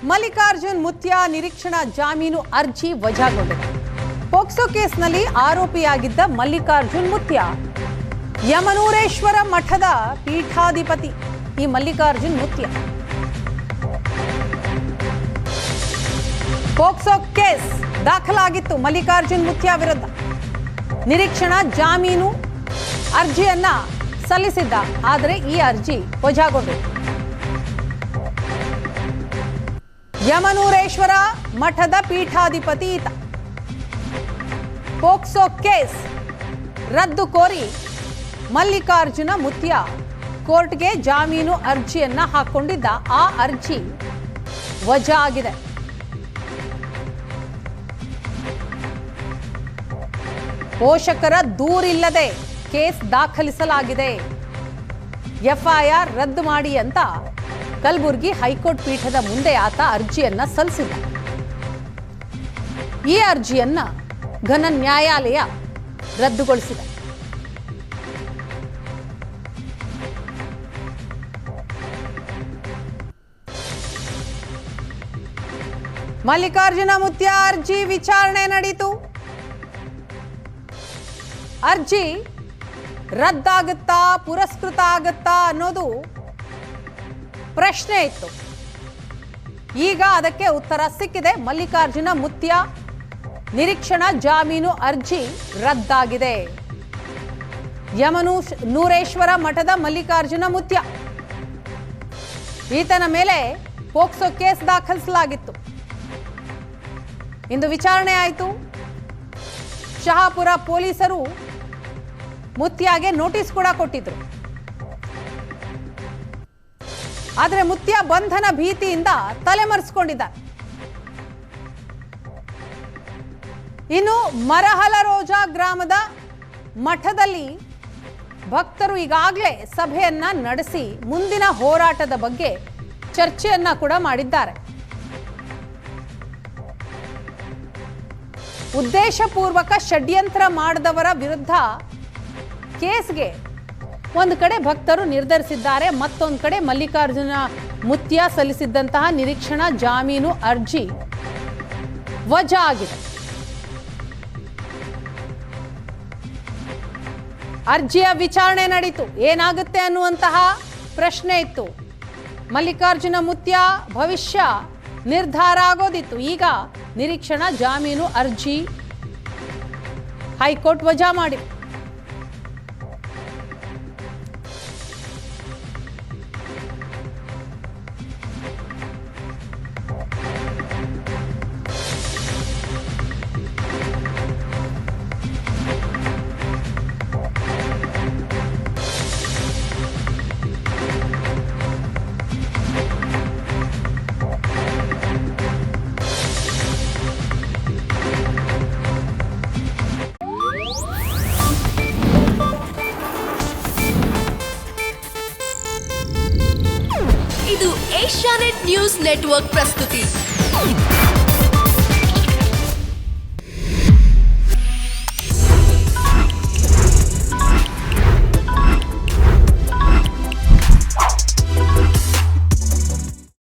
ಮಲ್ಲಿಕಾರ್ಜುನ್ ಮುತ್ಯಾ ನಿರೀಕ್ಷಣಾ ಜಾಮೀನು ಅರ್ಜಿ ವಜಾಗೊಂಡಿದೆ. ಪೋಕ್ಸೋ ಕೇಸ್ನಲ್ಲಿ ಆರೋಪಿಯಾಗಿದ್ದ ಮಲ್ಲಿಕಾರ್ಜುನ್ ಮುತ್ಯಾ ಯಮನೂರೇಶ್ವರ ಮಠದ ಪೀಠಾಧಿಪತಿ. ಈ ಮಲ್ಲಿಕಾರ್ಜುನ್ ಮುತ್ಯಾ ಪೋಕ್ಸೋ ಕೇಸ್ ದಾಖಲಾಗಿತ್ತು ಮಲ್ಲಿಕಾರ್ಜುನ್ ಮುತ್ಯಾ ವಿರುದ್ಧ. ನಿರೀಕ್ಷಣಾ ಜಾಮೀನು ಅರ್ಜಿಯನ್ನ ಸಲ್ಲಿಸಿದ್ದ, ಆದರೆ ಈ ಅರ್ಜಿ ವಜಾಗೊಂಡಿದೆ. ಯಮನೂರೇಶ್ವರ ಮಠದ ಪೀಠಾಧಿಪತಿ ಈತ. ಪೋಕ್ಸೋ ಕೇಸ್ ರದ್ದು ಕೋರಿ ಮಲ್ಲಿಕಾರ್ಜುನ ಮುತ್ಯಾ ಕೋರ್ಟ್ಗೆ ಜಾಮೀನು ಅರ್ಜಿಯನ್ನ ಹಾಕೊಂಡಿದ್ದ. ಆ ಅರ್ಜಿ ವಜಾ ಆಗಿದೆ. ಪೋಷಕರ ದೂರಿಲ್ಲದೆ ಕೇಸ್ ದಾಖಲಿಸಲಾಗಿದೆ. ಎಫ್ಐಆರ್ ರದ್ದು ಮಾಡಿ ಅಂತ ಕಲಬುರಗಿ ಹೈಕೋರ್ಟ್ ಪೀಠದ ಮುಂದೆ ಆತ ಅರ್ಜಿಯನ್ನ ಸಲ್ಲಿಸಿದ್ದ. ಈ ಅರ್ಜಿಯನ್ನ ಘನ ನ್ಯಾಯಾಲಯ ರದ್ದುಗೊಳಿಸಿದೆ. ಮಲ್ಲಿಕಾರ್ಜುನ ಮುತ್ಯಾ ಅರ್ಜಿ ವಿಚಾರಣೆ ನಡೆಯಿತು. ಅರ್ಜಿ ರದ್ದಾಗುತ್ತಾ ಪುರಸ್ಕೃತ ಆಗುತ್ತಾ ಅನ್ನೋದು ಪ್ರಶ್ನೆ ಇತ್ತು. ಈಗ ಅದಕ್ಕೆ ಉತ್ತರ ಸಿಕ್ಕಿದೆ. ಮಲ್ಲಿಕಾರ್ಜುನ ಮುತ್ಯಾ ನಿರೀಕ್ಷಣಾ ಜಾಮೀನು ಅರ್ಜಿ ರದ್ದಾಗಿದೆ. ಯಮನೂರೇಶ್ವರ ಮಠದ ಮಲ್ಲಿಕಾರ್ಜುನ ಮುತ್ಯಾ ಈತನ ಮೇಲೆ ಪೋಕ್ಸೋ ಕೇಸ್ ದಾಖಲಿಸಲಾಗಿತ್ತು. ಇಂದು ವಿಚಾರಣೆ ಆಯಿತು. ಶಹಾಪುರ ಪೊಲೀಸರು ಮುತ್ಯಾಗೆ ನೋಟಿಸ್ ಕೂಡ ಕೊಟ್ಟಿದ್ರು. ಆದರೆ ಮುತ್ಯಾ ಬಂಧನ ಭೀತಿಯಿಂದ ತಲೆಮರೆಸಿಕೊಂಡಿದ್ದ. ಇನ್ನು ಮರಹಲರೋಜಾ ಗ್ರಾಮದ ಮಠದಲ್ಲಿ ಭಕ್ತರು ಈಗಾಗಲೇ ಸಭೆಯನ್ನ ನಡೆಸಿ ಮುಂದಿನ ಹೋರಾಟದ ಬಗ್ಗೆ ಚರ್ಚೆಯನ್ನ ಕೂಡ ಮಾಡಿದ್ದಾರೆ. ಉದ್ದೇಶಪೂರ್ವಕ ಷಡ್ಯಂತ್ರ ಮಾಡಿದವರ ವಿರುದ್ಧ ಕೇಸ್ಗೆ ಒಂದು ಕಡೆ ಭಕ್ತರು ನಿರ್ಧರಿಸಿದ್ದಾರೆ, ಮತ್ತೊಂದು ಕಡೆ ಮಲ್ಲಿಕಾರ್ಜುನ ಮುತ್ಯಾ ಸಲ್ಲಿಸಿದ್ದಂತಹ ನಿರೀಕ್ಷಣಾ ಜಾಮೀನು ಅರ್ಜಿ ವಜಾ ಆಗಿದೆ. ಅರ್ಜಿಯ ವಿಚಾರಣೆ ನಡೀತು. ಏನಾಗುತ್ತೆ ಅನ್ನುವಂತಹ ಪ್ರಶ್ನೆ ಇತ್ತು. ಮಲ್ಲಿಕಾರ್ಜುನ ಮುತ್ಯಾ ಭವಿಷ್ಯ ನಿರ್ಧಾರ ಆಗೋದಿತ್ತು. ಈಗ ನಿರೀಕ್ಷಣಾ ಜಾಮೀನು ಅರ್ಜಿ ಹೈಕೋರ್ಟ್ ವಜಾ ಮಾಡಿ. ಇದು ಏಷ್ಯಾನೆಟ್ ನ್ಯೂಸ್ ನೆಟ್ವರ್ಕ್ ಪ್ರಸ್ತುತಿ.